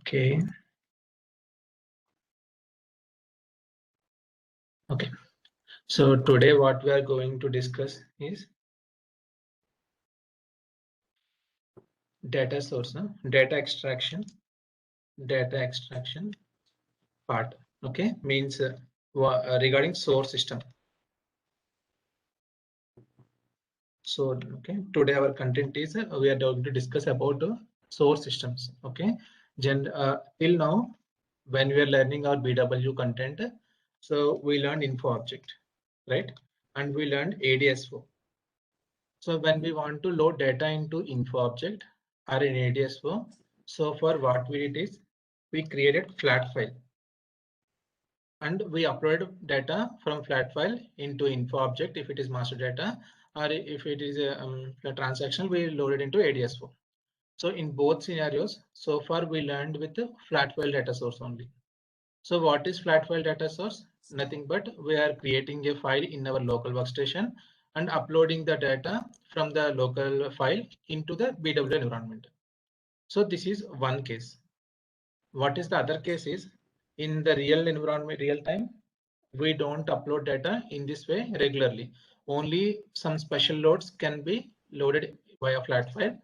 Okay. Okay. So today what we are going to discuss is data source, data extraction part. Okay, means regarding source system. So okay, today our content is we are going to discuss about the source systems. Okay, till now when we are learning our BW content, so we learned info object, right? And we learned ADSO. So when we want to load data into info object or in ADSO, so for what we did is we created flat file and we upload data from flat file into info object if it is master data, or if it is a transaction, we load it into ADSO. So in both scenarios, so far we learned with the flat file data source only. So what is flat file data source? Nothing but we are creating a file in our local workstation and uploading the data from the local file into the BW environment. So this is one case. What is the other case is in the real environment, real time, we don't upload data in this way regularly. Only some special loads can be loaded via flat file,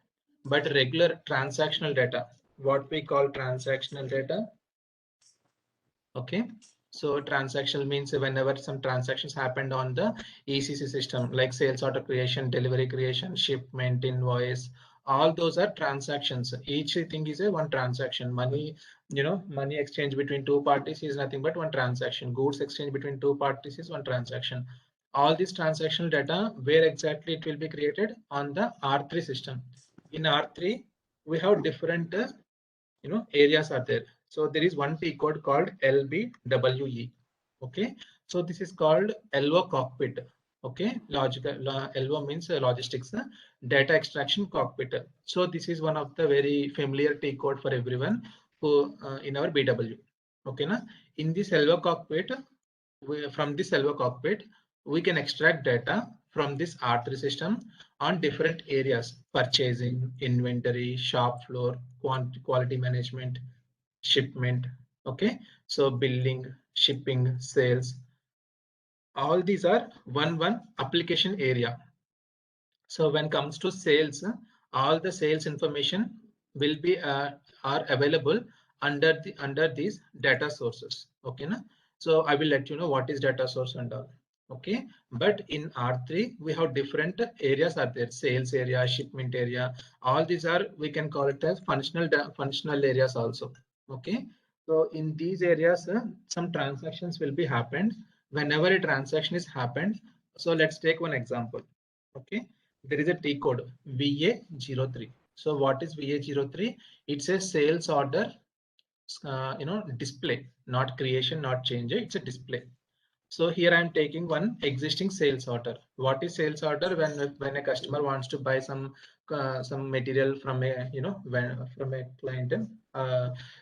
but regular transactional data, what we call transactional data. Okay, so transactional means whenever some transactions happened on the ECC system, like sales order creation, delivery creation, shipment, invoice, all those are transactions. Each thing is a one transaction. Money, money exchange between two parties is nothing but one transaction. Goods exchange between two parties is one transaction. All this transactional data, where exactly it will be created? On the R3 system. In R3, we have different areas are there. So there is one T code called LBWE. Okay, so this is called LO cockpit. Okay, LO means logistics, data extraction cockpit. So this is one of the very familiar T code for everyone who in our BW. Okay, na? In this LO cockpit, from this LO cockpit, we can extract data from this R3 system on different areas: purchasing, inventory, shop floor, quality management, shipment. Okay, so billing, shipping, sales, all these are one application area. So when comes to sales, all the sales information will be are available under these data sources. Okay, na? So I will let you know what is data source and all. Okay, but in R3 we have different areas are there: sales area, shipment area. All these are, we can call it as functional areas also. Okay, so in these areas some transactions will be happened. Whenever a transaction is happened, so let's take one example. Okay, there is a T code VA03. So what is VA03? It's a sales order, display, not creation, not change. It's a display. So here I'm taking one existing sales order. What is sales order? When a customer wants to buy some material from a from a client,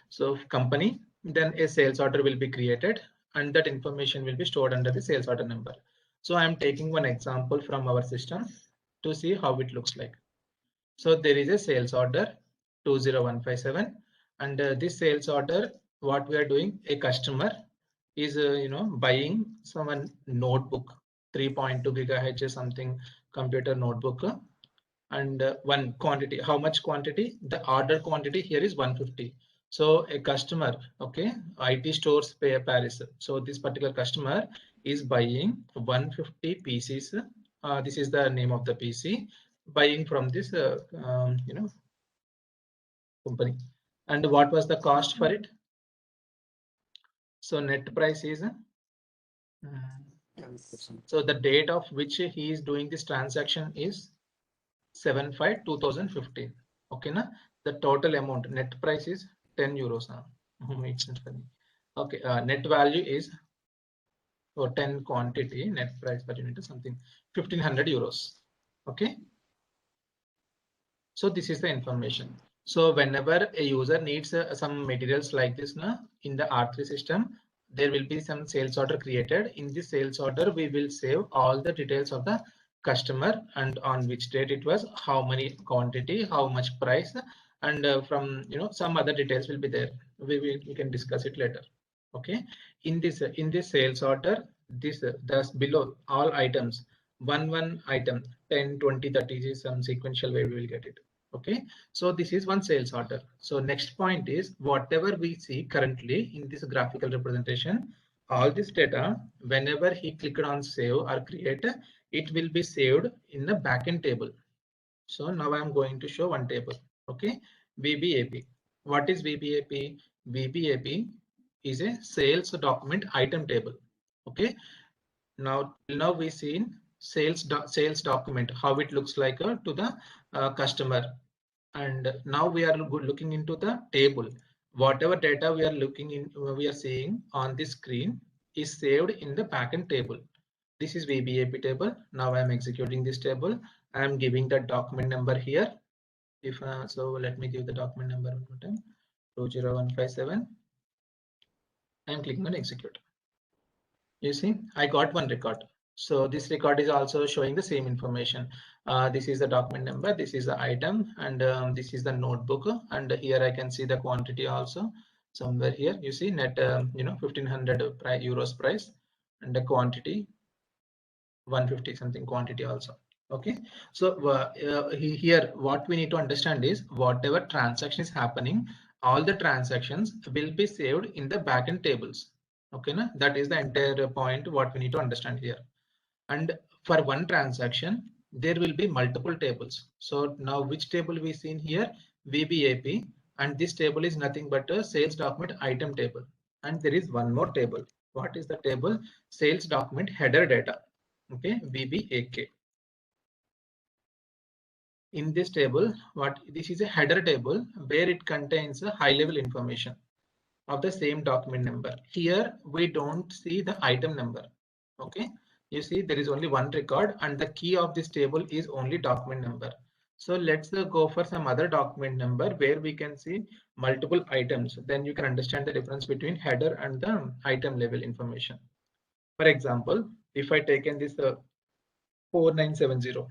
so company, then a sales order will be created and that information will be stored under the sales order number. So I'm taking one example from our system to see how it looks like. So there is a sales order 20157, and this sales order, what we are doing, a customer is buying some notebook 3.2 gigahertz or something computer notebook, and one quantity. How much quantity? The order quantity here is 150. So a customer, okay, IT stores Paris. So this particular customer is buying 150 pieces. This is the name of the PC, buying from this company. And what was the cost for it? So net price is so the date of which he is doing this transaction is 7/5/2015. Okay, na? The total amount net price is 10 euros now. It's not funny. Okay, net value is for 10 quantity, net price per unit is something 1500 euros. Okay, so this is the information. So whenever a user needs some materials like this, in the R3 system, there will be some sales order created. In this sales order, we will save all the details of the customer and on which date it was, how many quantity, how much price, and from some other details will be there. We can discuss it later. Okay, in this sales order, this thus below all items, one item, 10, 20, 30 is some sequential way we will get it. Okay, so this is one sales order. So next point is whatever we see currently in this graphical representation, all this data, whenever he clicked on save or create, it will be saved in the backend table. So now I'm going to show one table. Okay, VBAP. What is VBAP? VBAP is a sales document item table. Okay, now we seen sales document, how it looks like to the customer, and now we are looking into the table. Whatever data we are seeing on this screen is saved in the backend table. This is VBAP table. Now I am executing this table. I am giving the document number here. If so, let me give the document number one more time. 20157. I am clicking on execute. You see, I got one record. So this record is also showing the same information. This is the document number, this is the item, and this is the notebook. And here I can see the quantity also somewhere here. You see net, 1500 euros price, and the quantity 150 something quantity also. Okay, so here what we need to understand is whatever transaction is happening, all the transactions will be saved in the backend tables. Okay, na? That is the entire point what we need to understand here. And for one transaction, there will be multiple tables. So now which table we seen here? VBAP, and this table is nothing but a sales document item table. And there is one more table. What is the table? Sales document header data. Okay, VBAK. In this table, this is a header table where it contains a high level information of the same document number. Here we don't see the item number. Okay, you see there is only one record and the key of this table is only document number. So let's go for some other document number where we can see multiple items. Then you can understand the difference between header and the item level information. For example, if I take in this 4970.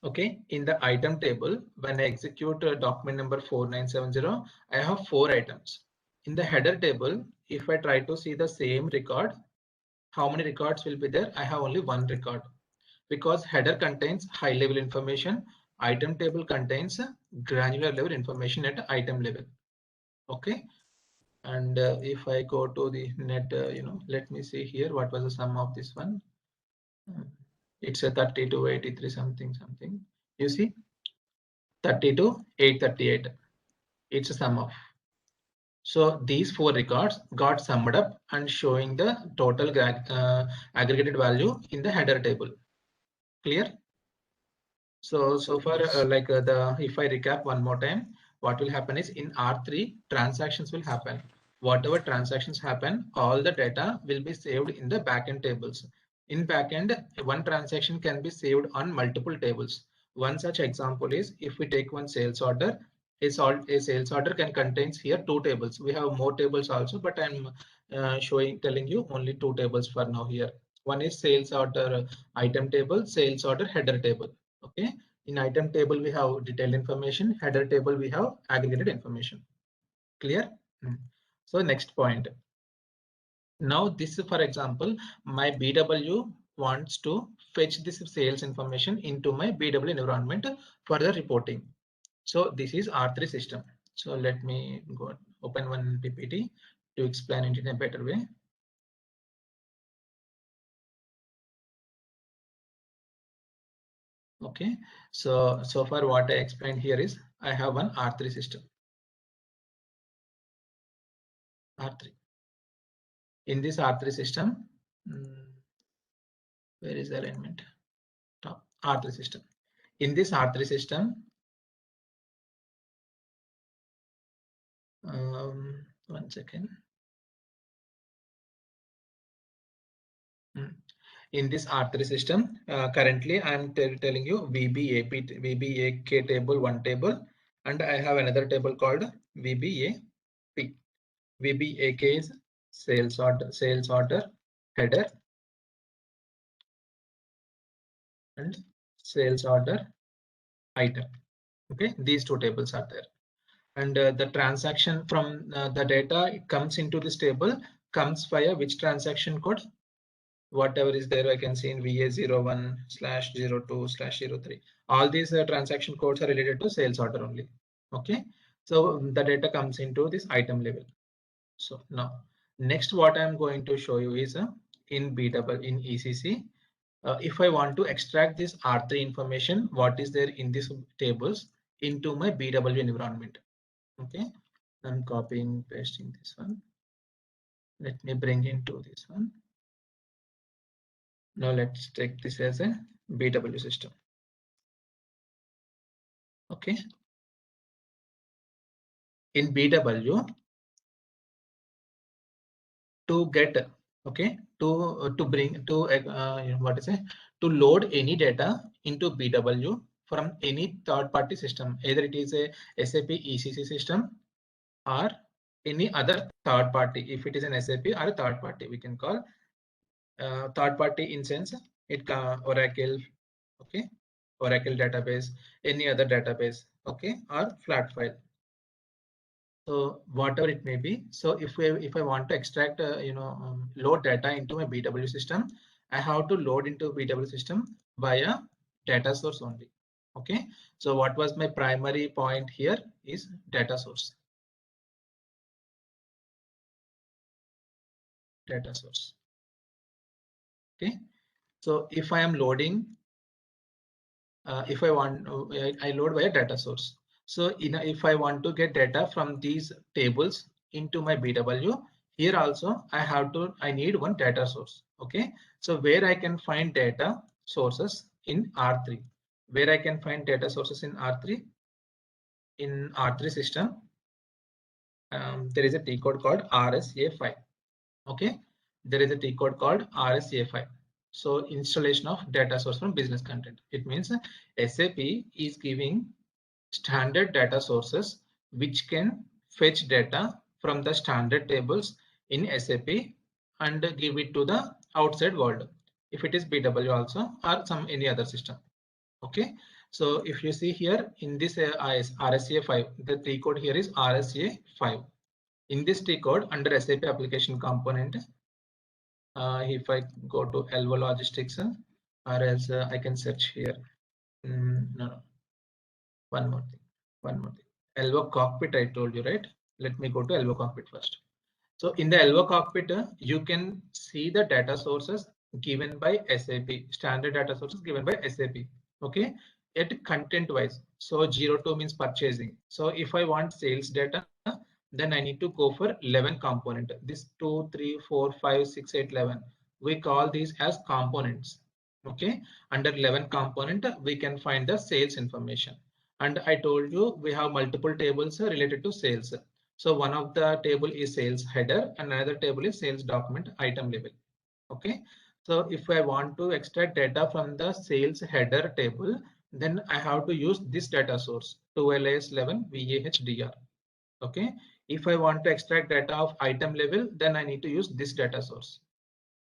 Okay, in the item table, when I execute document number 4970, I have 4 items. In the header table, if I try to see the same record, how many records will be there? I have only one record because header contains high level information. Item table contains granular level information at item level. Okay, and if I go to the net, let me see here what was the sum of this one. It's a 3283 something. You see, 32,838. It's a sum of. So these 4 records got summed up and showing the total aggregated value in the header table. Clear? So far, if I recap one more time, what will happen is in R3 transactions will happen. Whatever transactions happen, all the data will be saved in the backend tables. In backend, one transaction can be saved on multiple tables. One such example is if we take one sales order, a sales order can contains here 2 tables. We have more tables also, but I'm telling you only 2 tables for now here. One is sales order item table, sales order header table. Okay, in item table we have detailed information, header table we have aggregated information. Clear? So next point. Now this is, for example, my BW wants to fetch this sales information into my BW environment for the reporting. So this is R3 system. So let me go open one PPT to explain it in a better way. Okay, so far what I explained here is I have one R3 system. R3. In this R3 system, where is the alignment? Top R3 system. In this R3 system, one second. In this R3 system, currently I am telling you VBAK table, one table, and I have another table called VBAP. VBAK is sales order header and sales order item. Okay, these two tables are there, and the transaction from the data it comes into this table comes via which transaction code? Whatever is there, I can see in VA01/02/03. All these transaction codes are related to sales order only. Okay, so the data comes into this item level. So now, next what I'm going to show you is in ECC. If I want to extract this R3 information, what is there in these tables into my BW environment. Okay, I'm copying, pasting this one. Let me bring into this one. Now let's take this as a BW system. Okay, in BW, to get to bring to what is it, to load any data into BW from any third-party system, either it is a SAP ECC system or any other third party. If it is an SAP or a third party, we can call third party instance it Oracle, okay, Oracle database, any other database, okay, or flat file. So whatever it may be. So if I want to extract load data into my BW system, I have to load into BW system via data source only. Okay. So what was my primary point here is data source. Data source. Okay. So if I am loading, if I want, I load via data source. So if I want to get data from these tables into my BW, here also I need one data source. Okay, so where I can find data sources in R3, where I can find data sources in R3, in R3 system, there is a T code called RSA5. Okay, there is a T code called RSA5. So installation of data source from business content. It means SAP is giving standard data sources which can fetch data from the standard tables in SAP and give it to the outside world. If it is BW also or any other system. Okay. So if you see here in this RSA5, the T code here is RSA5. In this T code under SAP application component, if I go to Elvo Logistics, or else I can search here. No, one more thing. Elvo Cockpit, I told you, right? Let me go to Elvo Cockpit first. So in the Elvo Cockpit, you can see the data sources given by SAP, standard data sources given by SAP. Okay, at content wise. So 02 means purchasing. So if I want sales data, then I need to go for 11 component. This 2, 3, 4, 5, 6, 8, 11. We call these as components. Okay, under 11 component, we can find the sales information. And I told you we have multiple tables related to sales. So one of the table is sales header and another table is sales document item level. Okay. So if I want to extract data from the sales header table, then I have to use this data source 2LAS11 VAHDR. Okay. If I want to extract data of item level, then I need to use this data source.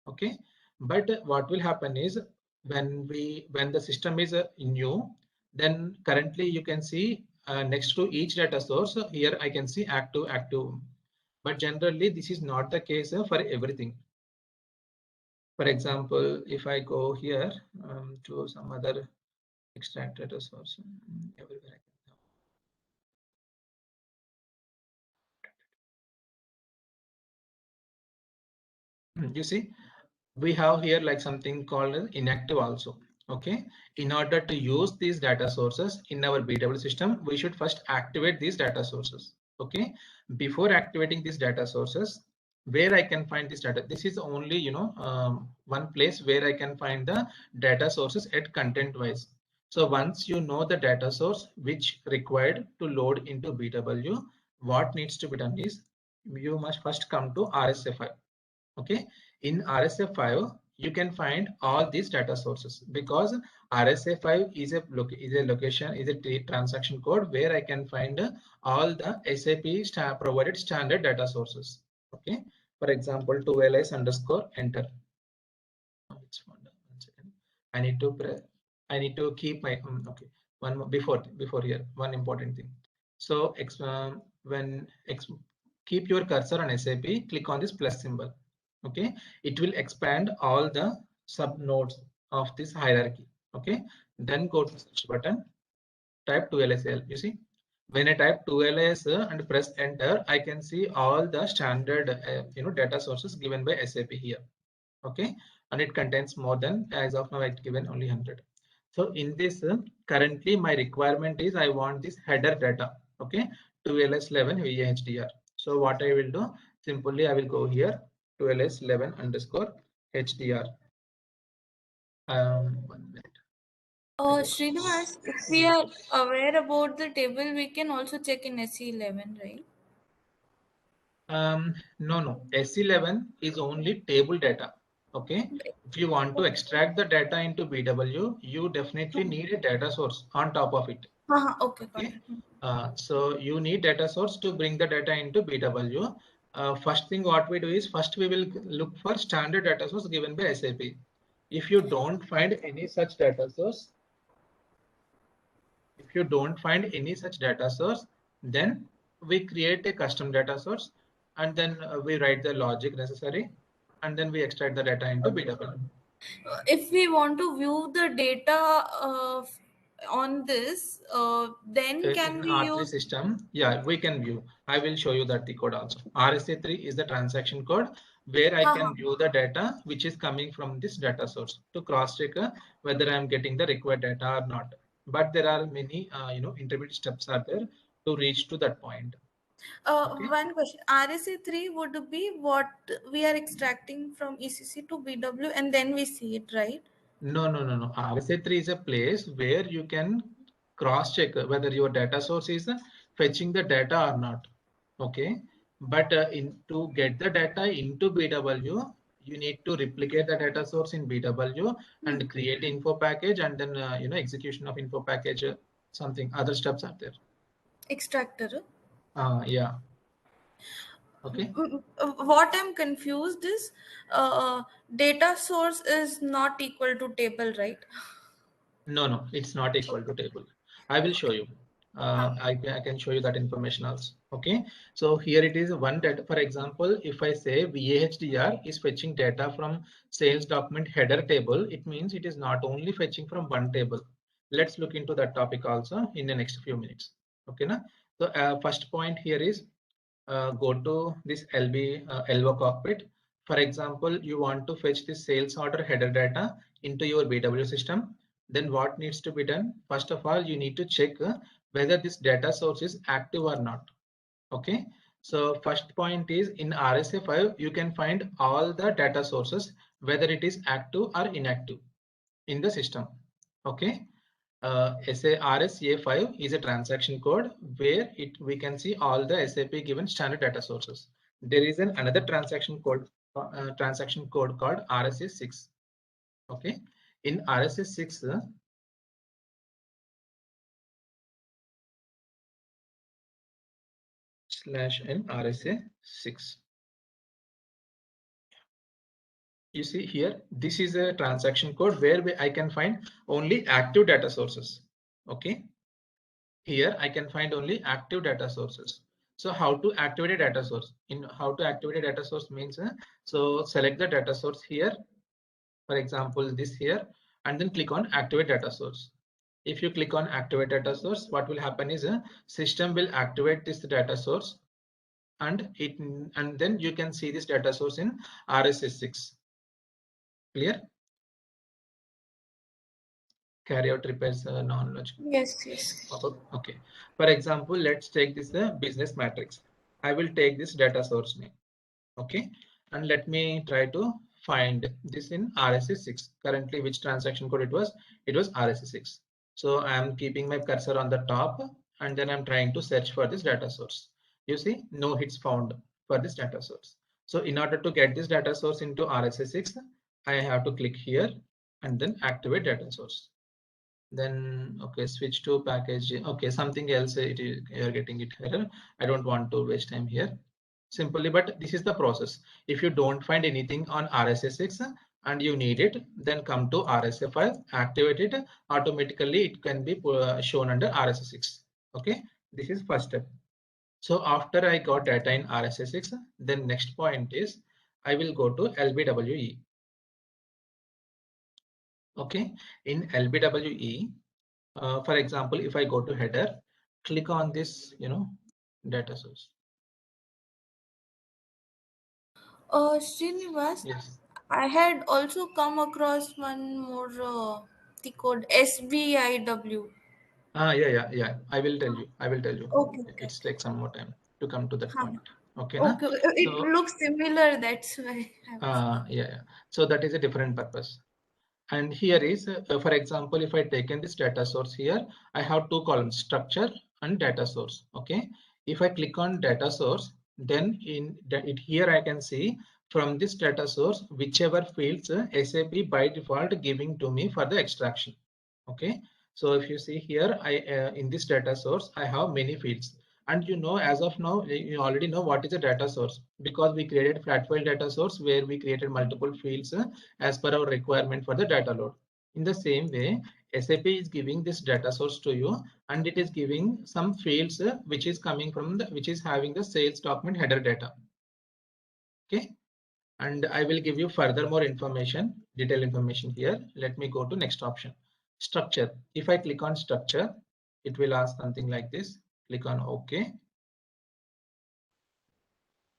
Okay. But what will happen is when the system is new, then currently you can see next to each data source here I can see active, but generally this is not the case for everything. For example, if I go here to some other extract data source, everywhere you see we have here like something called inactive also. Okay, in order to use these data sources in our BW system, we should first activate these data sources. Okay, before activating these data sources, where I can find this data, this is only one place where I can find the data sources at content wise. So once you know the data source which required to load into BW, what needs to be done is you must first come to RSA5. Okay, in RSA5 you can find all these data sources because RSA5 is a location, is a transaction code where I can find all the SAP provided standard data sources. Okay, for example, 2ls underscore enter. I need to keep my okay. before here, one important thing. So keep your cursor on SAP, click on this plus symbol. Okay, it will expand all the sub nodes of this hierarchy. Okay, then go to search button, type 2LSL. You see, when I type 2LS and press enter, I can see all the standard data sources given by SAP here. Okay, and it contains more than, as of now I've given only 100. So in this currently my requirement is I want this header data. Okay, 2ls11 VHDR. So what I will do, simply I will go here 2ls11 underscore HDR. 1 minute. Srinivas, if we are aware about the table, we can also check in SE11, right? No, SE11 is only table data. Okay, if you want to extract the data into BW, you definitely need a data source on top of it. Okay, got Okay, it. so you need data source to bring the data into BW. First thing what we do is first we will look for standard data source given by SAP. If you don't find any such data source, then we create a custom data source, and then we write the logic necessary, and then we extract the data into BW. If we want to view the data on this, then can In we R3 use? system, yeah, we can view. I will show you that the code also. RSA3 is the transaction code where I can view the data which is coming from this data source to cross check whether I am getting the required data or not. But there are many intermediate steps are there to reach to that point. Okay. One question. RSA3 would be what we are extracting from ECC to BW, and then we see it, right? No. RSA3 is a place where you can cross check whether your data source is fetching the data or not. Okay, but to get the data into BW, you need to replicate the data source in BW and create info package, and then execution of info package. Something other steps are there. Extractor. Yeah. Okay. What I'm confused is data source is not equal to table, right? No, it's not equal to table. I will show you. I can show you that information also. Okay, so here it is one data. For example, if I say VAHDR is fetching data from sales document header table, it means it is not only fetching from one table. Let's look into that topic also in the next few minutes. Okay, na? So first point here is go to this LV cockpit. For example, you want to fetch the sales order header data into your BW system. Then what needs to be done? First of all, you need to check whether this data source is active or not. Okay. So first point is in RSA5, you can find all the data sources, whether it is active or inactive in the system. Okay. RSA5 is a transaction code where we can see all the SAP given standard data sources. There is another transaction code called RSA6. Okay, in RSA6 /n RSA6. You see here, this is a transaction code where I can find only active data sources. Okay. Here I can find only active data sources. So how to activate a data source? In how to activate a data source means, so select the data source here, for example, this here, and then click on activate data source. If you click on activate data source, what will happen is system will activate this data source, and then you can see this data source in RSA6. Clear? Carry out repairs non-logical. Yes. Okay. For example, let's take this business matrix. I will take this data source name. Okay, and let me try to find this in RSA6. Currently, which transaction code it was? It was RSA6. So I am keeping my cursor on the top, and then I'm trying to search for this data source. You see, no hits found for this data source. So in order to get this data source into RSA6, I have to click here and then activate data source. Then okay, switch to package. Okay, something else you're getting it here. I don't want to waste time here. Simply, but this is the process. If you don't find anything on RSA6, and you need it, then come to RSA file, activate it, automatically it can be shown under RSA6. Okay, this is first step. So after I got data in RSA6, then next point is I will go to LBWE. Okay, in LBWE, for example, if I go to header, click on this, data source. Srinivas, Yes. I had also come across one more the code SBIW. Yeah. I will tell you. Okay, okay, It's take some more time to come to that huh. point. Okay, na? Okay. It So, looks similar. That's why I was. yeah. So that is a different purpose. And here is, for example, if I taken this data source here, I have two columns, structure and data source. Okay. If I click on data source, then here I can see from this data source, whichever fields SAP by default giving to me for the extraction. Okay. So if you see here, in this data source, I have many fields. And as of now, you already know what is a data source, because we created flat file data source where we created multiple fields as per our requirement for the data load. In the same way, SAP is giving this data source to you, and it is giving some fields which is coming from which is having the sales document header data. Okay, and I will give you further more information, detailed information here. Let me go to next option, structure. If I click on structure, it will ask something like this. Click on OK.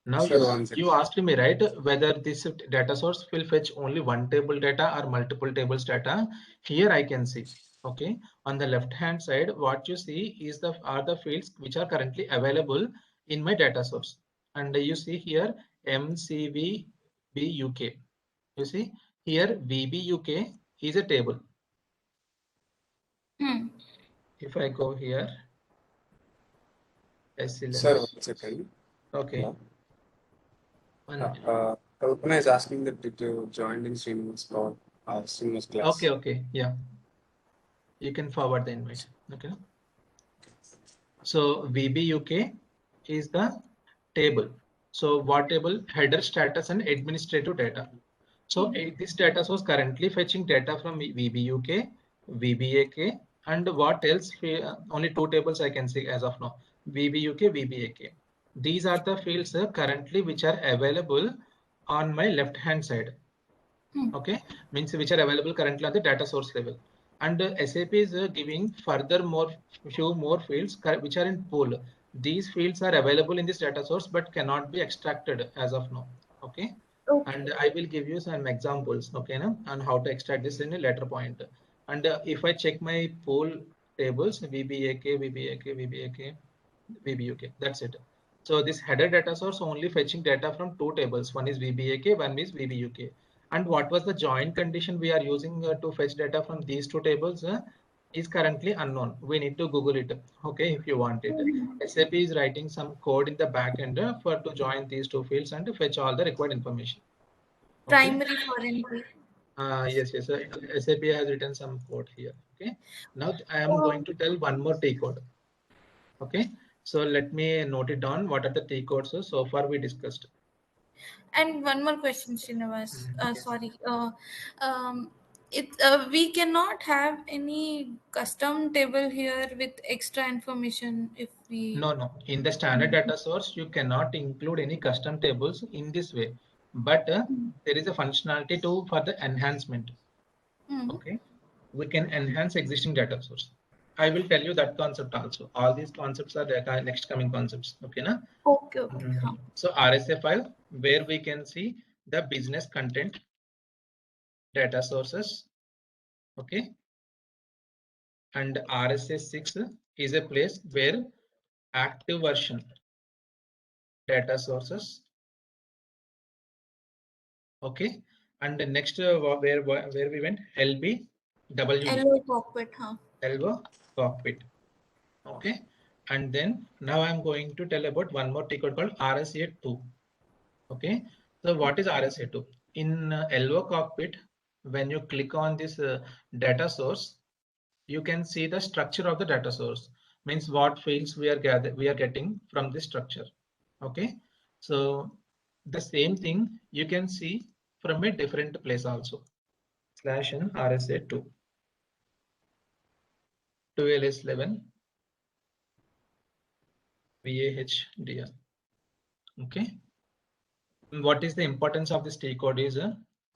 Now you asked me, right, whether this data source will fetch only one table data or multiple tables data. Here I can see, okay, on the left hand side, what you see is are the fields which are currently available in my data source. And you see here MCVBUK. You see here VBUK is a table. If I go here, SC11. Sir, 1 second. Okay. Yeah. One. Kalpana is asking that did you join in Srinivas call, Srinivas class? Okay, yeah. You can forward the invite. Okay. So VBUK is the table. So what table? Header, status, and administrative data. So this data source currently fetching data from VBUK, VBAK, and what else? Only two tables I can see as of now. VBUK, VBAK. These are the fields currently which are available on my left hand side. Okay, means which are available currently on the data source level. And SAP is giving further few more fields which are in pool. These fields are available in this data source but cannot be extracted as of now. Okay. And I will give you some examples, okay, on how to extract this in a later point. And if I check my pool tables, VBAK, VBUK, that's it. So this header data source only fetching data from two tables. One is VBAK, one is VBUK. And what was the join condition we are using to fetch data from these two tables is currently unknown. We need to Google it, okay, if you want it. SAP is writing some code in the backend for to join these two fields and to fetch all the required information. Okay? Primary foreign key. Yes. SAP has written some code here. Okay. Now I am going to tell one more T code. Okay. So let me note it down. What are the T codes so far we discussed? And one more question, Srinivas. Sorry. We cannot have any custom table here with extra information if we. No. In the standard data source, you cannot include any custom tables in this way. But there is a functionality for the enhancement. Okay. We can enhance existing data source. I will tell you that concept also. All these concepts are the next coming concepts. Okay, na? Okay. So RSA file where we can see the business content data sources. Okay. And RSA6 is a place where active version data sources. Okay. And the next where we went, LBWE. LO cockpit, huh? LO cockpit. Okay. And then now I'm going to tell about one more T code called RSA2. Okay. So what is RSA2? In LO cockpit, when you click on this data source, you can see the structure of the data source, means what fields we are getting from this structure. Okay. So the same thing you can see from a different place also. Slash n RSA2 2ls11 VAHDR. Okay. What is the importance of this T code is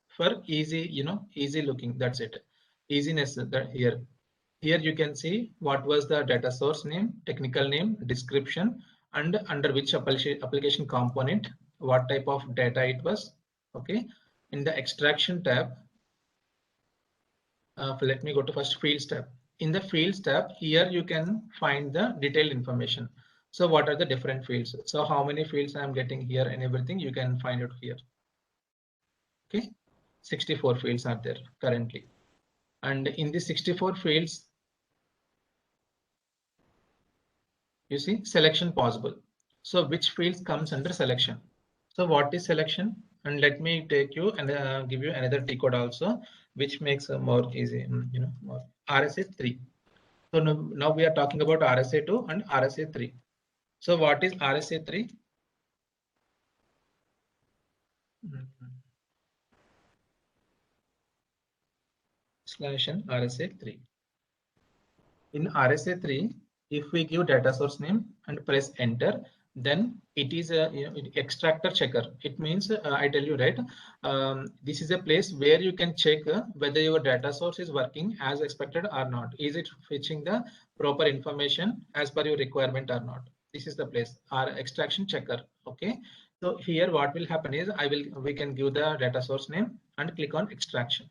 for easy, easy looking. That's it. Easiness that here. Here you can see what was the data source name, technical name, description, and under which application component, what type of data it was. Okay. In the extraction tab, let me go to first fields tab. In the fields tab, here you can find the detailed information. So what are the different fields? So how many fields I'm getting here and everything you can find it here. Okay, 64 fields are there currently. And in the 64 fields, you see selection possible. So which fields comes under selection? So what is selection? And let me take you and give you another T code also, which makes more easy, more RSA3. So now we are talking about RSA2 and RSA3. So what is RSA3? Slash n RSA3. In RSA3, if we give data source name and press enter, then it is a extractor checker. It means I tell you, right, this is a place where you can check whether your data source is working as expected or not. Is it fetching the proper information as per your requirement or not? This is the place, our extraction checker. Okay, so here what will happen is we can give the data source name and click on extraction.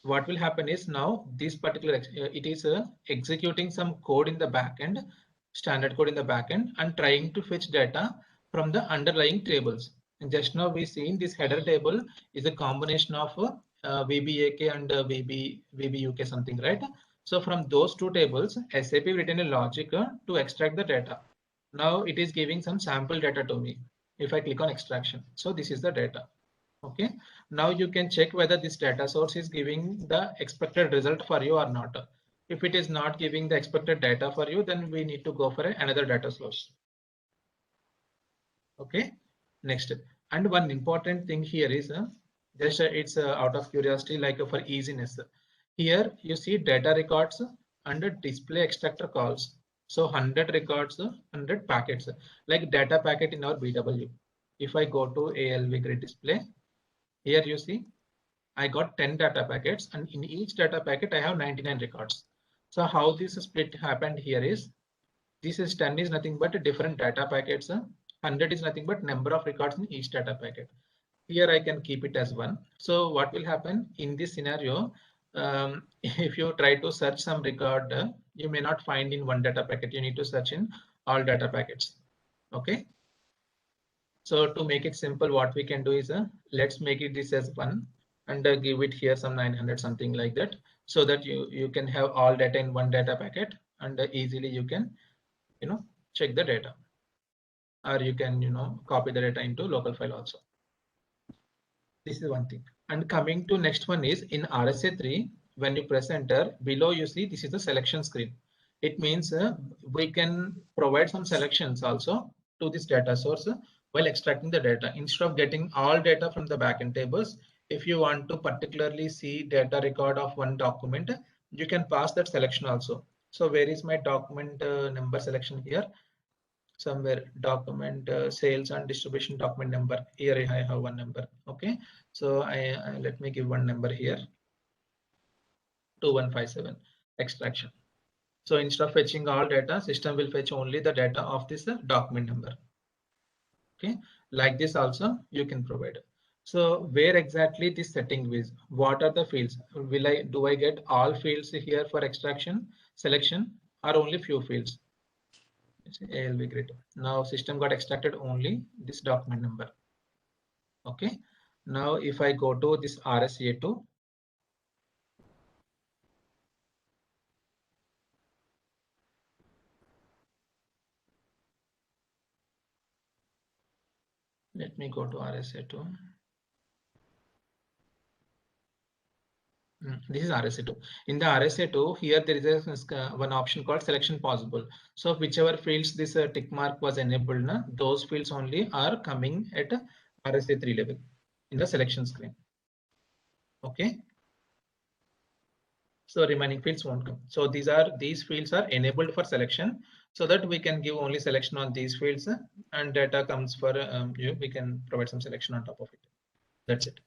What will happen is now this particular it is executing some code in the backend, standard code in the backend, and trying to fetch data from the underlying tables. And just now we seen this header table is a combination of VBAK and VBUK something, right? So from those two tables, SAP written a logic to extract the data. Now it is giving some sample data to me. If I click on extraction, so this is the data. Okay, now you can check whether this data source is giving the expected result for you or not. If it is not giving the expected data for you, then we need to go for another data source. Okay, next. And one important thing here is just it's out of curiosity, like for easiness. Here you see data records under display extractor calls. So 100 records, 100 packets, like data packet in our BW. If I go to ALV grid display, here you see I got 10 data packets, and in each data packet I have 99 records. So how this split happened here is, this is 10 is nothing but different data packets, 100 is nothing but number of records in each data packet. Here I can keep it as 1. So what will happen in this scenario, if you try to search some record, you may not find in one data packet, you need to search in all data packets. Okay. So to make it simple, what we can do is let's make it this as 1 and give it here some 900 something like that, so that you can have all data in one data packet, and easily you can check the data, or you can copy the data into local file also. This is one thing. And coming to next one is in RSA3, when you press enter, below you see this is the selection screen. It means we can provide some selections also to this data source while extracting the data. Instead of getting all data from the backend tables, if you want to particularly see data record of one document, you can pass that selection also. So where is my document number selection here? Somewhere document sales and distribution document number. Here I have one number. Okay, so I let me give one number here, 2157 extraction. So instead of fetching all data, system will fetch only the data of this document number. Okay, like this also you can provide. So where exactly this setting is, what are the fields? Do I get all fields here for extraction selection, or only few fields? ALV grid. Now system got extracted only this document number. Okay, now if I go to this RSA2, let me go to RSA2. This is RSA2. In the RSA2, here there is a one option called selection possible. So whichever fields this tick mark was enabled, those fields only are coming at RSA3 level in the selection screen. Okay. So remaining fields won't come. So these fields are enabled for selection, so that we can give only selection on these fields, and data comes for we can provide some selection on top of it. That's it.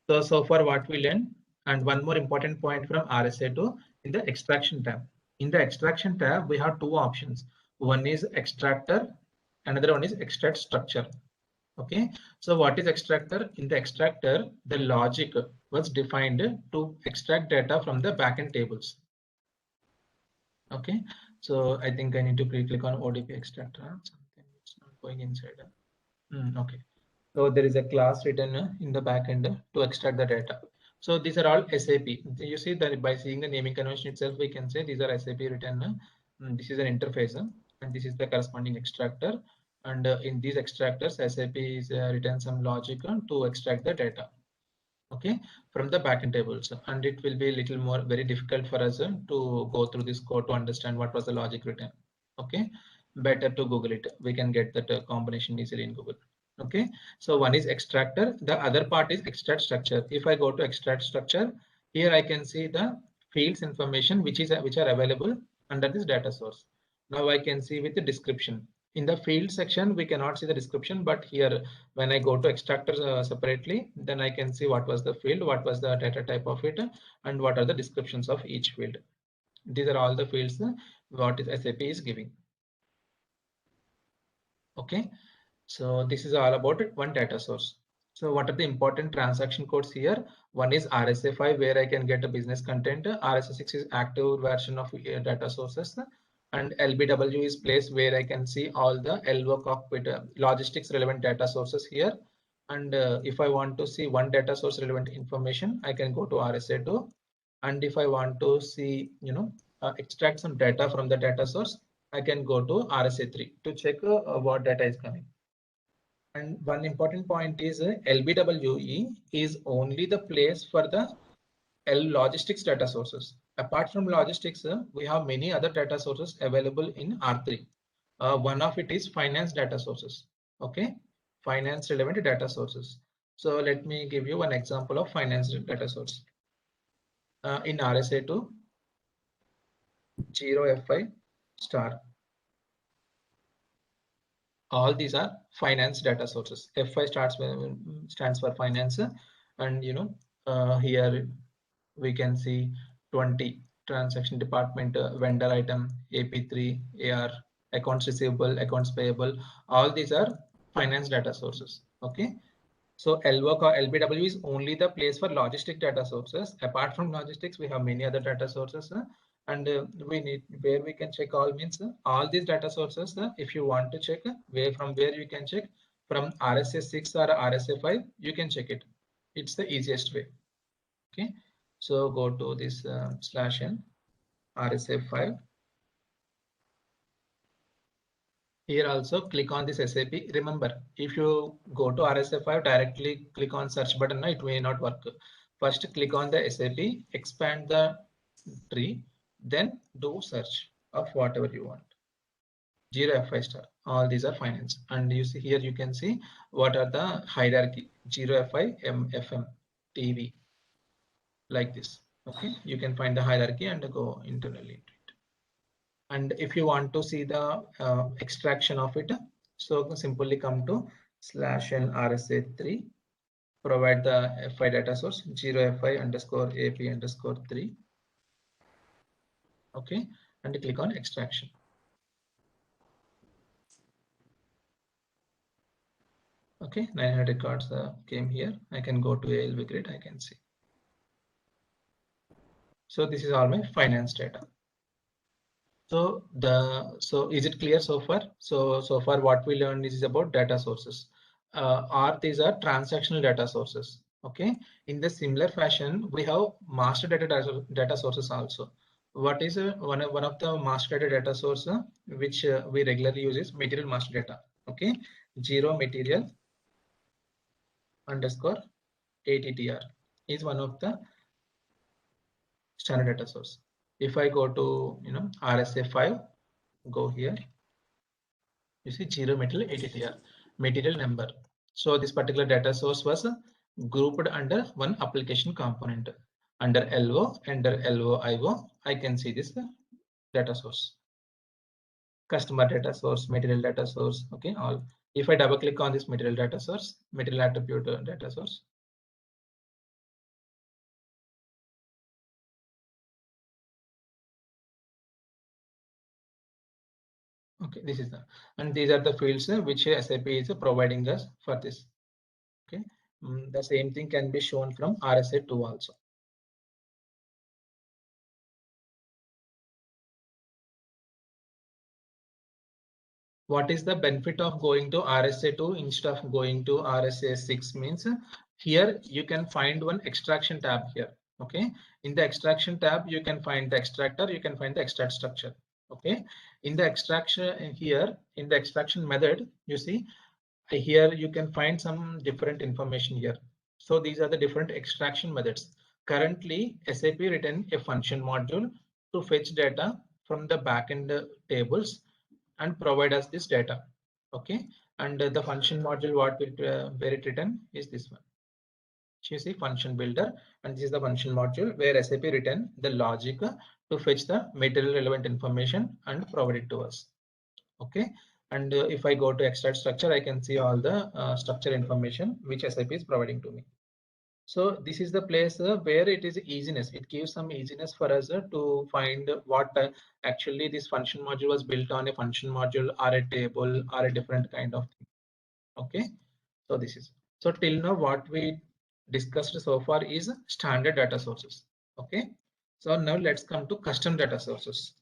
So far what we learned, and one more important point from RSA2 in the extraction tab. In the extraction tab, we have two options. One is extractor, another one is extract structure. Okay, so what is extractor? In the extractor, the logic was defined to extract data from the backend tables. Okay, so I think I need to click on ODP extractor. Something it's not going inside. Okay, so there is a class written in the backend to extract the data. So these are all SAP. You see that by seeing the naming convention itself, we can say these are SAP written. This is an interface, and this is the corresponding extractor. And in these extractors, SAP is written some logic to extract the data. Okay, from the backend tables, and it will be a little more very difficult for us to go through this code to understand what was the logic written. Okay, better to Google it. We can get that combination easily in Google. Okay, so one is extractor, the other part is extract structure. If I go to extract structure, here I can see the fields information which are available under this data source. Now I can see with the description. In the field section, we cannot see the description, but here when I go to extractor separately, then I can see what was the field, what was the data type of it, and what are the descriptions of each field. These are all the fields what is SAP is giving. Okay, so this is all about it, one data source. So what are the important transaction codes here? One is RSA5 where I can get a business content. RSA6 is active version of data sources, and LBW is place where I can see all the LO cockpit logistics relevant data sources here. And if I want to see one data source relevant information, I can go to RSA2. And if I want to see, extract some data from the data source, I can go to RSA3 to check what data is coming. And one important point is LBWE is only the place for the logistics data sources. Apart from logistics, we have many other data sources available in R3. One of it is finance data sources. Okay, finance relevant data sources. So let me give you one example of finance data source. In RSA2, 0F5 star. All these are finance data sources. F5 stands for finance, and here we can see 20 transaction department, vendor item, AP3, AR, accounts receivable, accounts payable. All these are finance data sources. Okay, so LWOC or LBW is only the place for logistic data sources. Apart from logistics, we have many other data sources, and we need where we can check all means all these data sources. If you want to check from where you can check from RSA6 or RSA5, you can check it. It's the easiest way. Okay, so go to this /n RSA5. Here also click on this SAP. Remember, if you go to RSA5 directly click on search button, it may not work. First click on the SAP, expand the tree, then do search of whatever you want. 0F5 star. All these are finance, and you see here you can see what are the hierarchy. 0F5 FM TV like this. Okay, you can find the hierarchy and go internally into it. And if you want to see the extraction of it, so simply come to /n RSA3, provide the F5 data source 0F5 underscore AP underscore 3. Okay, and click on extraction. Okay, 900 records came here. I can go to ALV grid, I can see. So this is all my finance data. So is it clear so far? So far what we learned is about data sources. These are transactional data sources. Okay, in the similar fashion, we have master data sources also. What is one of the master data source which we regularly use is material master data. Okay, 0 material underscore ATTR is one of the standard data source. If I go to RSA5, go here, you see 0 material ATTR material number. So this particular data source was grouped under one application component. Under LO, under LOIO, I can see this data source, customer data source, material data source. Okay, all. If I double click on this material data source, material attribute data source, okay, this is the, and these are the fields which SAP is providing us for this. Okay, the same thing can be shown from RSA2 also. What is the benefit of going to RSA2 instead of going to RSA6 means here you can find one extraction tab here. Okay, in the extraction tab you can find the extractor, you can find the extract structure. Okay, in the extraction here, in the extraction method, you see here you can find some different information here. So these are the different extraction methods. Currently SAP written a function module to fetch data from the backend tables and provide us this data. Okay, and the function module what where it written is this one. You see function builder, and this is the function module where SAP written the logic to fetch the material relevant information and provide it to us. Okay, and if I go to extract structure, I can see all the structure information which SAP is providing to me. So this is the place where it is easiness. It gives some easiness for us to find what actually this function module was built on, a function module or a table or a different kind of thing. Okay, so this is, so till now what we discussed so far is standard data sources. Okay, so now let's come to custom data sources.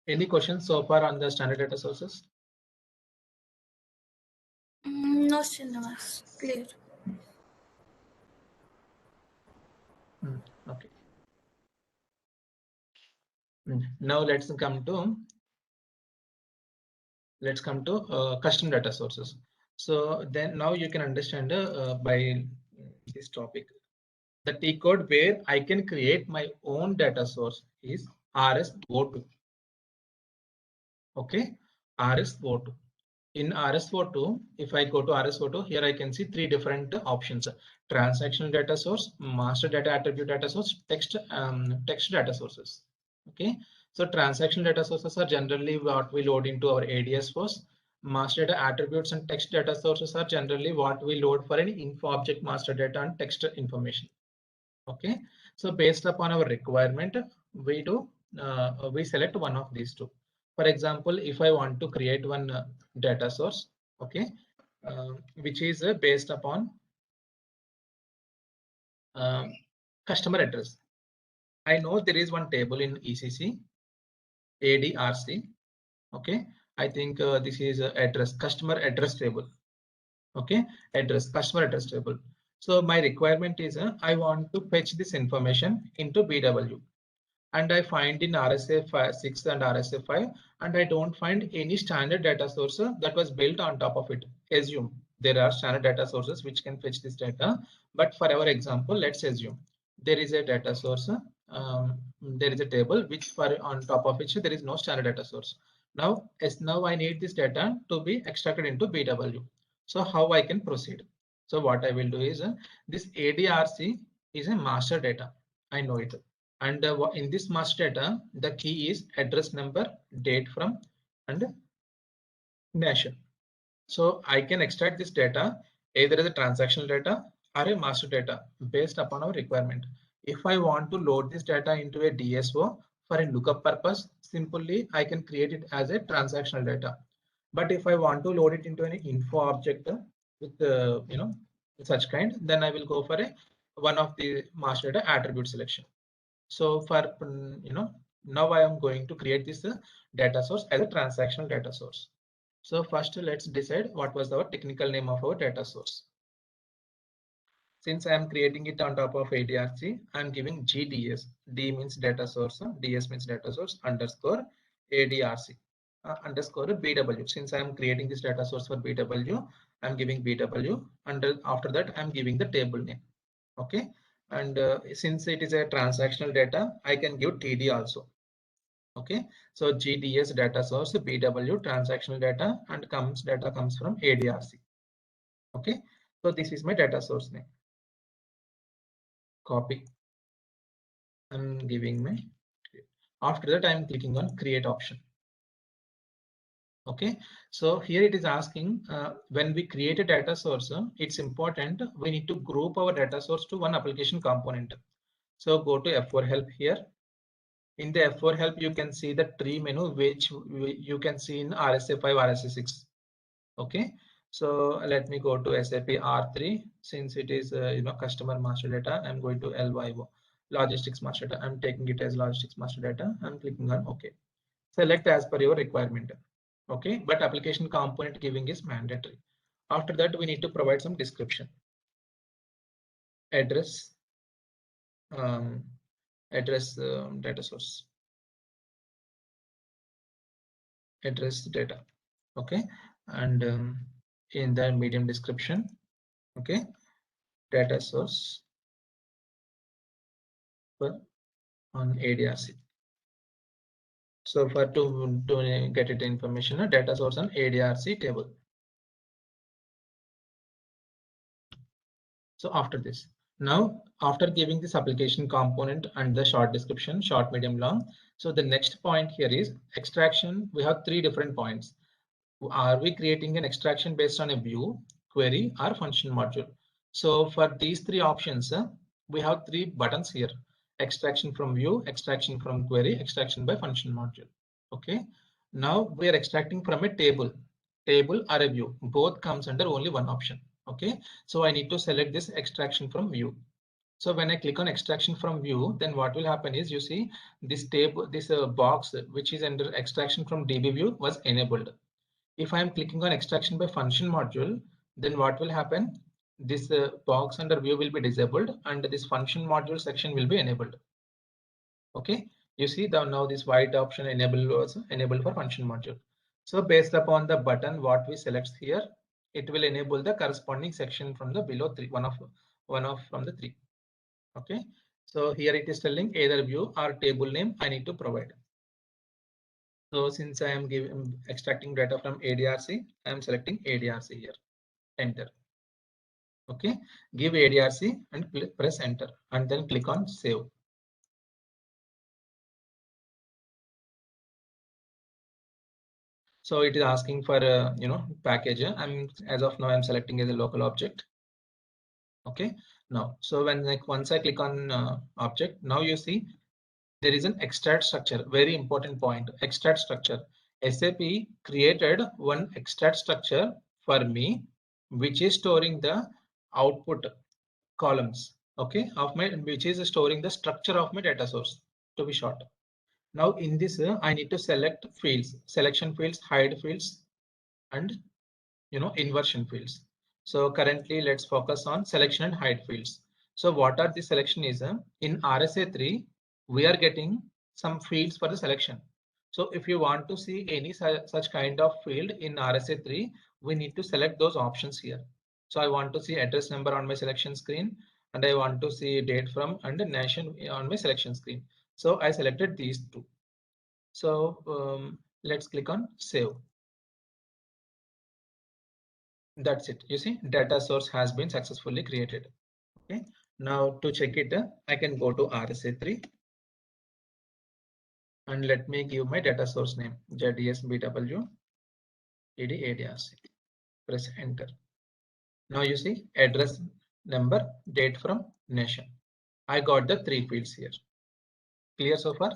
Any questions so far on the standard data sources? No, Srinivas, clear. Okay. Now let's come to custom data sources. So then now you can understand by this topic, the T code where I can create my own data source is RS-O2. Okay, RS-O2. In RS-O2, if I go to RS-O2, here I can see three different options: transactional data source, master data attribute data source, text data sources. Okay, so transactional data sources are generally what we load into our ADS first. Master data attributes and text data sources are generally what we load for any info object master data and text information. Okay, so based upon our requirement, we select one of these two. For example, if I want to create one data source, okay, which is based upon customer address. I know there is one table in ECC, ADRC. Okay, I think this is address, customer address table. Okay, customer address table. So my requirement is I want to fetch this information into BW. And I find in RSA 6 and RSA 5, and I don't find any standard data source that was built on top of it. Assume there are standard data sources which can fetch this data, but for our example, let's assume there is a data source, there is a table which for on top of which there is no standard data source. Now I need this data to be extracted into BW. So how I can proceed? So what I will do is this ADRC is a master data. I know it. And in this master data, the key is address number, date from, and nation. So I can extract this data either as a transactional data or a master data based upon our requirement. If I want to load this data into a DSO for a lookup purpose, simply I can create it as a transactional data. But if I want to load it into an info object with such kind, then I will go for one of the master data attribute selection. So for now I am going to create this data source as a transactional data source. So first let's decide what was our technical name of our data source. Since I am creating it on top of ADRC, I am giving GDS. D means data source, DS means data source underscore ADRC underscore BW. Since I am creating this data source for BW, I am giving BW, and after that I am giving the table name. Okay, and since it is a transactional data, I can give TD also. Okay, so GDS data source, BW transactional data, and data comes from ADRC. Okay, So this is my data source name. Copy. I'm giving my. After that, I'm clicking on create option. Okay, so here it is asking when we create a data source, it's important we need to group our data source to one application component. So go to F4 help here. In the F4 help, you can see the tree menu, which you can see in RSA 5, RSA 6. Okay, so let me go to SAP R3. Since it is customer master data, I'm going to LYO logistics master data. I'm taking it as logistics master data. I'm clicking on OK. Select as per your requirement. Okay, but application component giving is mandatory. After that, we need to provide some description. Address, data source, address data. Okay, and in the medium description, okay, data source on ADRC. So for to get it information, data source on ADRC table. So after this, now after giving this application component and the short description, short, medium, long. So the next point here is extraction. We have 3 different points. Are we creating an extraction based on a view, query, or function module? So for these 3 options, we have 3 buttons here: extraction from view, extraction from query, extraction by function module. Okay, now we are extracting from a table or a view. Both comes under only one option. Okay, so I need to select this extraction from view. So when I click on extraction from view, then what will happen is, you see this table, this box which is under extraction from DB view was enabled. If I am clicking on extraction by function module, then what will happen? This box under view will be disabled and this function module section will be enabled. Okay, you see that now this white option enable was enabled for function module. So based upon the button what we select here, it will enable the corresponding section from the below 3, one of from the 3. Okay, so here it is telling either view or table name I need to provide. So since I am extracting data from ADRC, I am selecting ADRC here. Enter. Okay, give ADRC and press enter and then click on save. So it is asking for package. As of now I'm selecting as a local object. Okay, now so once I click on object, now you see there is an extract structure. Very important point, extract structure. SAP created one extract structure for me, which is storing the output columns, okay, of my, which is storing the structure of my data source, to be short. Now in this, I need to select fields, selection fields, hide fields, and inversion fields. So currently let's focus on selection and hide fields. So what are the selection is, in RSA 3 we are getting some fields for the selection. So if you want to see any such kind of field in RSA 3, we need to select those options here. So I want to see address number on my selection screen, and I want to see date from and nation on my selection screen. So I selected these 2. So let's click on save. That's it. You see, data source has been successfully created. Okay, now to check it, I can go to RSA3 and let me give my data source name JDSBW ADRC. Press enter. Now you see address, number, date from, nation. I got the 3 fields here. Clear so far?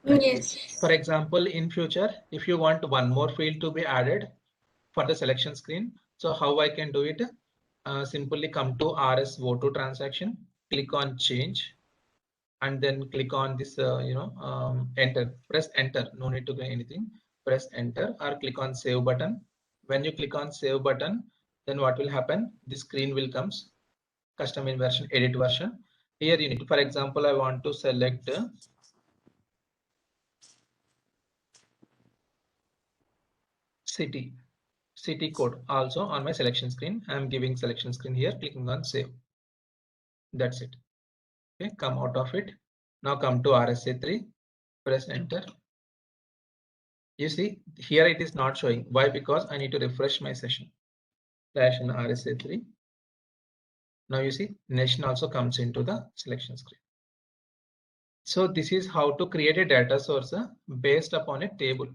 Yes. For example, in future, if you want one more field to be added for the selection screen, so how I can do it? Simply come to RSVO2 transaction, click on change, and then click on this, enter. Press enter. No need to do anything. Press enter or click on save button. When you click on save button, then what will happen? The screen will comes custom in version, edit version. Here you need to, for example, I want to select city code also on my selection screen. I'm giving selection screen here, clicking on save. That's it. Okay, come out of it. Now come to RSA3, press enter. You see here it is not showing. Why? Because I need to refresh my session. Slash in RSA3. Now you see nation also comes into the selection screen. So this is how to create a data source based upon a table.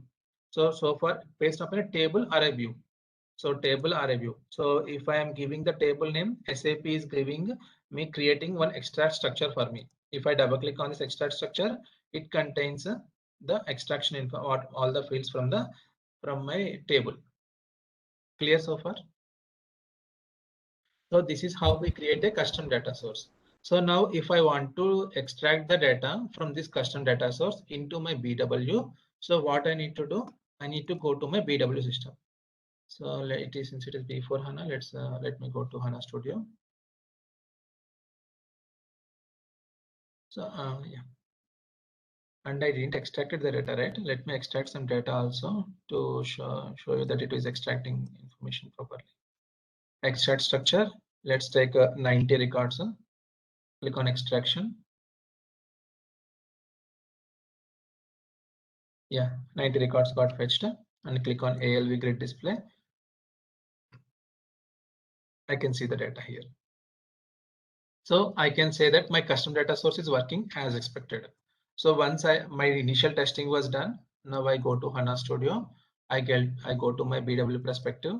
So far based upon a table or a view. So table or a view. So if I am giving the table name, SAP is giving me creating one extract structure for me. If I double click on this extract structure, it contains the extraction info or all the fields from my table. Clear so far? So this is how we create a custom data source. So now if I want to extract the data from this custom data source into my BW, so what I need to do, I need to go to my BW system. So since it is B4 HANA, let me go to HANA Studio. So yeah, and I didn't extracted the data, right? Let me extract some data also to show you that it is extracting information properly. Extract structure. Let's take 90 records. Click on extraction. Yeah, 90 records got fetched, and click on ALV grid display. I can see the data here. So I can say that my custom data source is working as expected. So once my initial testing was done, now I go to HANA Studio. I go to my BW perspective.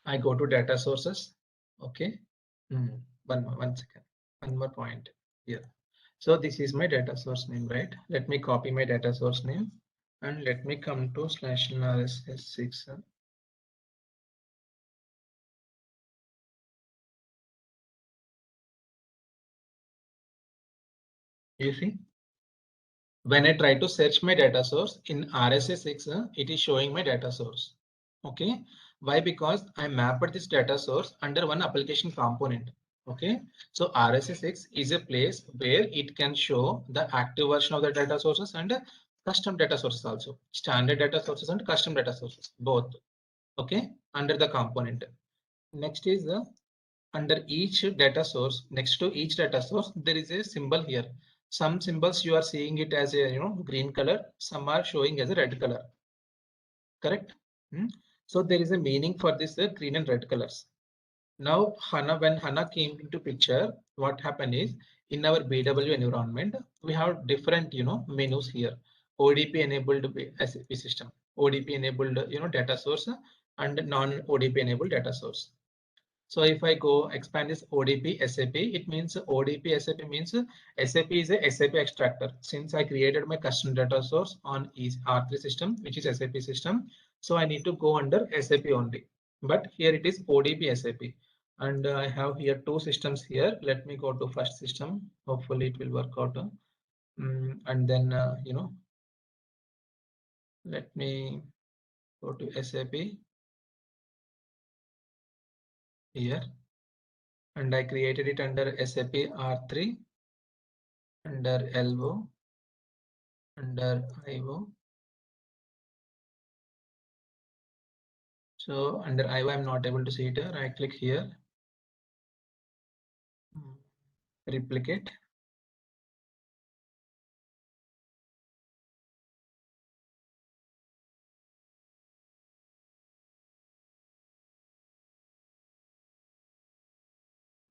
I go to data sources. Okay. One second. One more point here. So this is my data source name, right? Let me copy my data source name and let me come to /RSS6. You see, when I try to search my data source in RSA6, it is showing my data source. Okay. Why? Because I mapped this data source under one application component. Okay. So RSA6 is a place where it can show the active version of the data sources and custom data sources also. Standard data sources and custom data sources, both. Okay. Under the component. Next is under each data source, next to each data source, there is a symbol here. Some symbols you are seeing it as a green color, some are showing as a red color. Correct? So there is a meaning for this green and red colors. Now when HANA came into picture, what happened is in our BW environment, we have different menus here. ODP enabled SAP system, ODP enabled data source, and non-ODP enabled data source. So if I go expand this ODP SAP, it means ODP SAP means SAP is a SAP extractor. Since I created my custom data source on R3 system, which is SAP system, so I need to go under SAP only. But here it is ODP SAP, and I have here two systems here. Let me go to first system. Hopefully it will work out. And then let me go to SAP here, and I created it under SAP R3. Under LO, under IO. So under IO, I'm not able to see it. Right click here, replicate.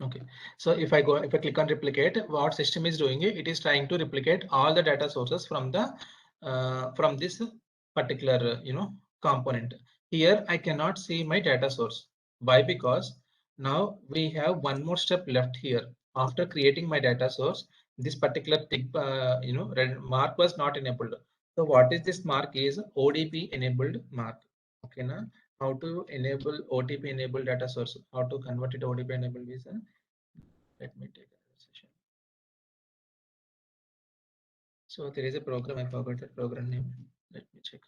Okay, so if I click on replicate, what system is doing it is trying to replicate all the data sources from this particular component. Here I cannot see my data source. Why? Because now we have one more step left here. After creating my data source, this particular red mark was not enabled. So what is this mark is ODP enabled mark. Okay, now how to enable OTP enabled data source, how to convert it to OTP enabled visa. Let me take a session. So there is a program, I forgot the program name. Let me check.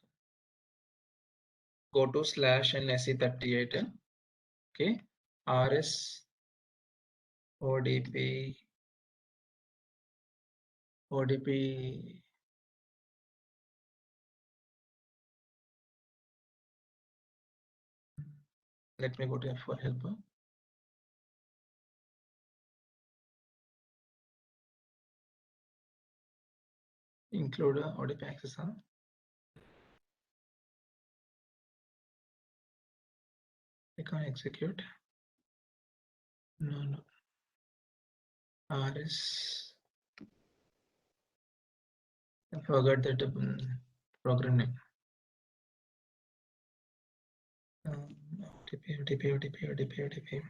Go to /NSE38. Okay, RS ODP Let me go to F4 helper. Include ODP access. Click on execute. No. RS. I forgot that program name. OTP.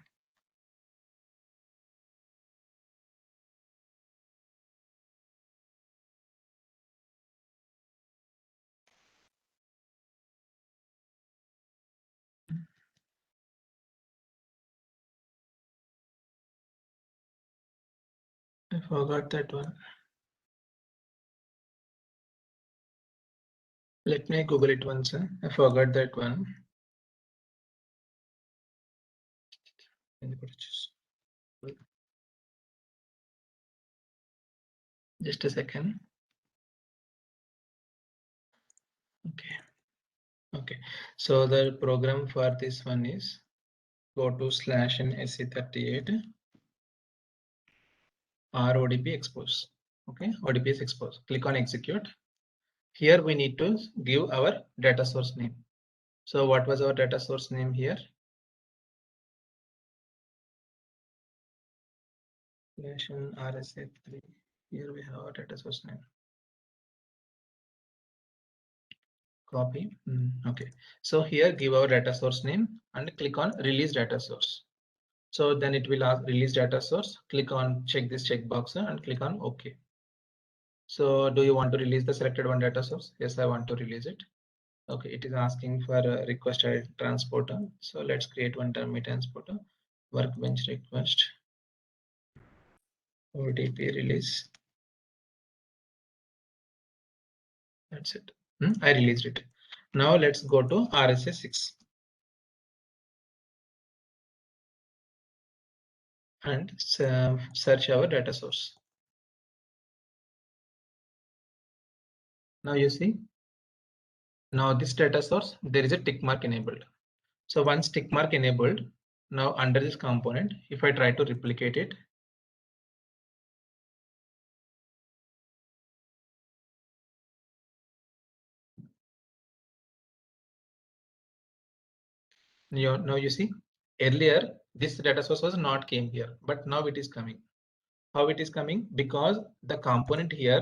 I forgot that one. Let me Google it once. I forgot that one. Just a second. Okay. So the program for this one is go to / in SE38 RODP expose. Okay, ODP is exposed. Click on execute. Here we need to give our data source name. So what was our data source name here? / RSA3. Here we have our data source name. Copy. Okay. So here give our data source name and click on release data source. So then it will ask release data source. Click on check this checkbox and click on OK. So do you want to release the selected one data source? Yes, I want to release it. Okay, it is asking for a requested transporter. So let's create one dummy transporter. Workbench request. ODP release. That's it. I released it. Now let's go to RSA6 and search our data source. Now you see, now this data source, there is a tick mark enabled. So once tick mark enabled, now under this component, if I try to replicate it, now you see, earlier this data source was not came here, but now it is coming. How it is coming? Because the component here,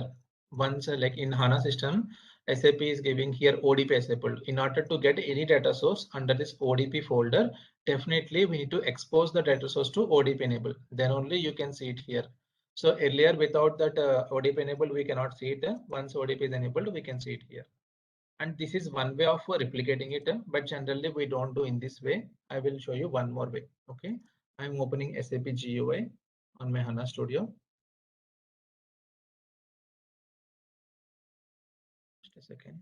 once like in HANA system, SAP is giving here ODP enabled. In order to get any data source under this ODP folder, definitely we need to expose the data source to ODP enable. Then only you can see it here. So earlier without that ODP enabled, we cannot see it. Once ODP is enabled, we can see it here. And this is one way of replicating it, but generally we don't do in this way. I will show you one more way. Okay, I'm opening SAP GUI on my HANA Studio. Just a second.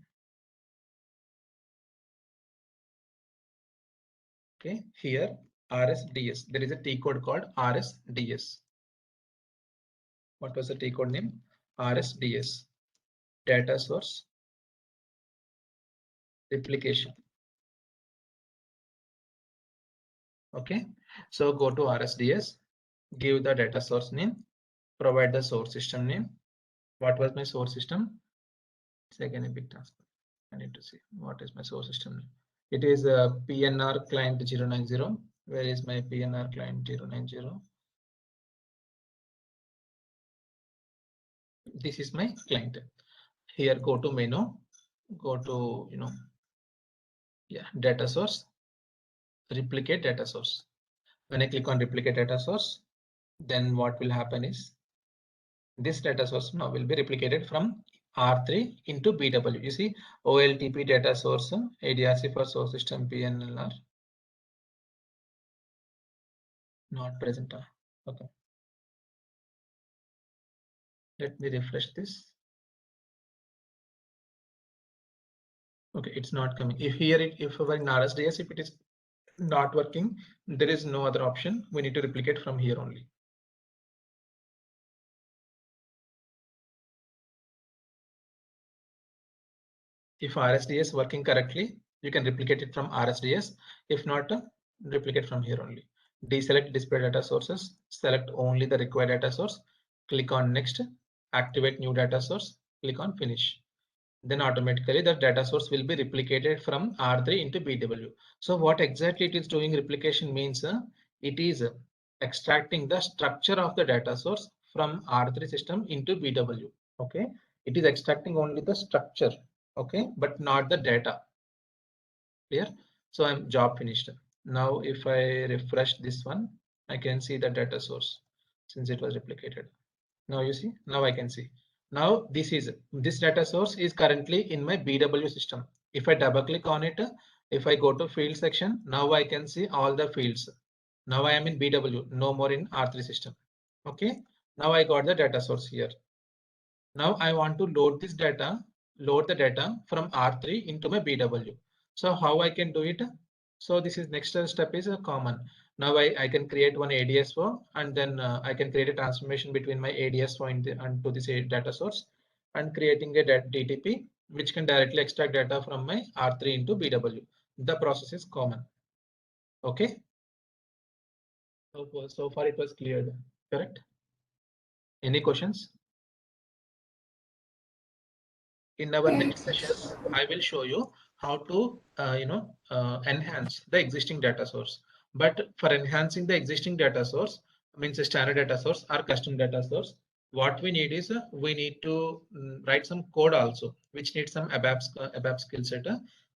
Okay, here RSDS. There is a T code called RSDS. What was the T code name? RSDS. Data source replication. Okay, so go to RSDS, give the data source name, provide the source system name. What was my source system? It's again a big task. I need to see what is my source system name. It is a PNR client 090. Where is my PNR client 090? This is my client. Here go to menu, go to data source, replicate data source. When I click on replicate data source, then what will happen is this data source now will be replicated from R3 into BW. You see OLTP data source, ADRC for source system PNLR not present. Okay, let me refresh this. Okay, it's not coming. If here if our in RSDS, if it is not working, there is no other option. We need to replicate from here only. If RSDS working correctly, you can replicate it from RSDS. If not, replicate from here only. Deselect display data sources, select only the required data source, click on next, activate new data source, click on finish. Then automatically the data source will be replicated from R3 into BW. So what exactly it is doing replication means it is extracting the structure of the data source from R3 system into BW. Okay, it is extracting only the structure, okay, but not the data. Clear? So I'm job finished. Now if I refresh this one, I can see the data source since it was replicated. Now you see, now I can see. Now this data source is currently in my BW system. If I double click on it, if I go to field section, now I can see all the fields. Now I am in BW, no more in R3 system. Okay, now I got the data source here. Now I want to load this data, load the data from R3 into my BW. So how I can do it? So this is next step is a common. Now I can create one ADSO and then I can create a transformation between my ADSO and to this data source and creating a DTP which can directly extract data from my R3 into BW. The process is common. Okay. So far it was cleared, correct? Any questions? In our next session, I will show you how to enhance the existing data source. But for enhancing the existing data source, means a standard data source or custom data source, what we need is we need to write some code also, which needs some ABAP skill set.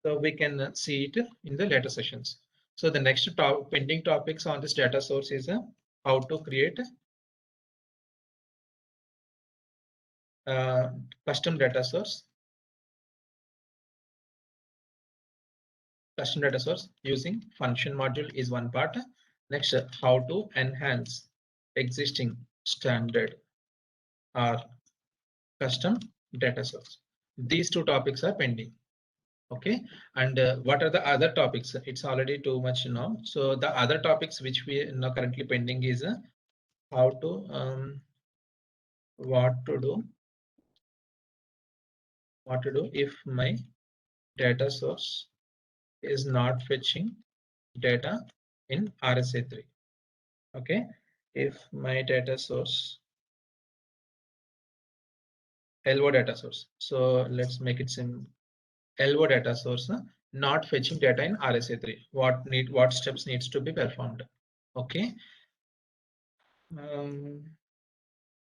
So we can see it in the later sessions. So the next pending topics on this data source is how to create custom data source. Custom data source using function module is one part. Next, how to enhance existing standard or custom data source. These two topics are pending. Okay, and what are the other topics? It's already too much now. So the other topics which we now currently pending is how to what to do if my data source is not fetching data in RSA3. Okay, if my data source LO data source, so let's make it simple. LO data source not fetching data in RSA3, what steps needs to be performed? Okay,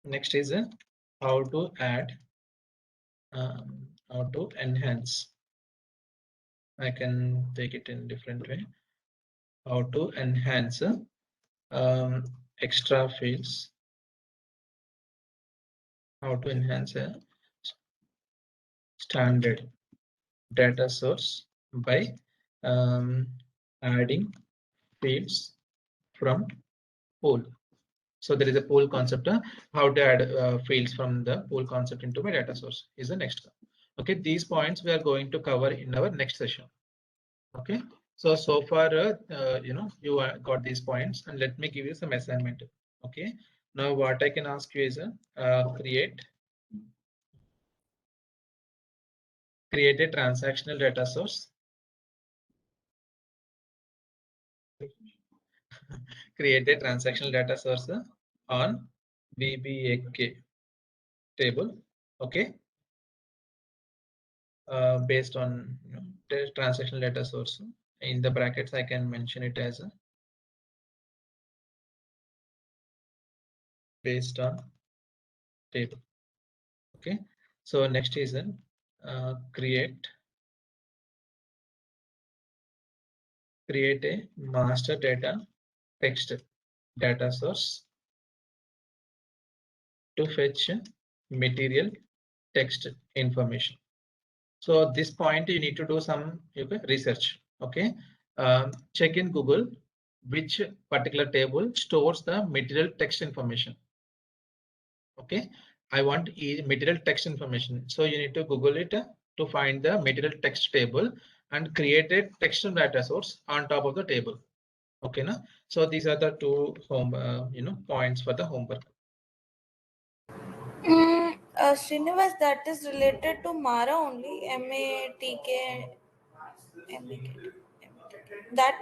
next is how to add how to enhance. I can take it in different way. How to enhance extra fields. How to enhance a standard data source by adding fields from pool. So there is a pool concept. How to add fields from the pool concept into my data source is the next one. Okay, these points we are going to cover in our next session. Okay, so far you got these points, and let me give you some assignment. Okay, now what I can ask you is create a transactional data source. Create a transactional data source on VBAK table. Okay, based on the transactional data source. In the brackets, I can mention it as based on table. Okay, so next is create a master data text data source to fetch material text information. So this point you need to do some research. Okay, check in Google which particular table stores the material text information. Okay, I want material text information, so you need to Google it to find the material text table and create a text data source on top of the table. Okay, now so these are the two points for the homework. Srinivas, that is related to Mara only. MATK. That